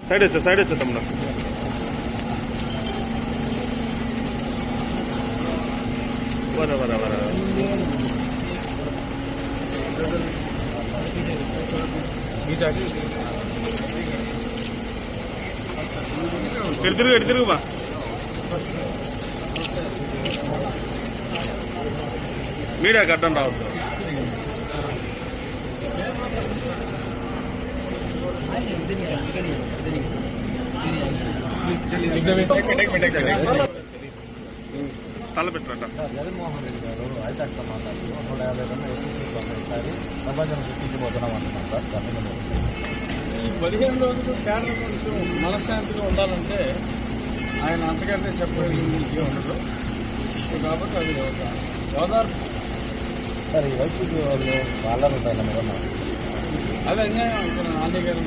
Side వచ్చా తమ్ముడు. వర ఎడు తిరుగు బా. మీడియా కట్టం రావద్దు. తలపెట్టంట. జగన్మోహన్ రెడ్డి గారు ఐటాక్తో మాట్లాడుతూ 150 కన్నా ఎక్కువ సీట్లు పంపిస్తారు, ప్రపంచం సృష్టించబోతున్నాం అంటున్నారు సార్. గతంలో ఈ 15 రోజులు కేంద్రం కొంచెం మనశ్శాంతిగా ఉండాలంటే ఆయన అంతకంటే చెప్పడానికి ఉండదు. కాబట్టి అది ఓదార్పు. సార్ ఈ వైసీపీ వాళ్ళు వాళ్ళ ఉంటాయి అది అన్యాయం అనుకున్నాను. ఆంధ్ర గారు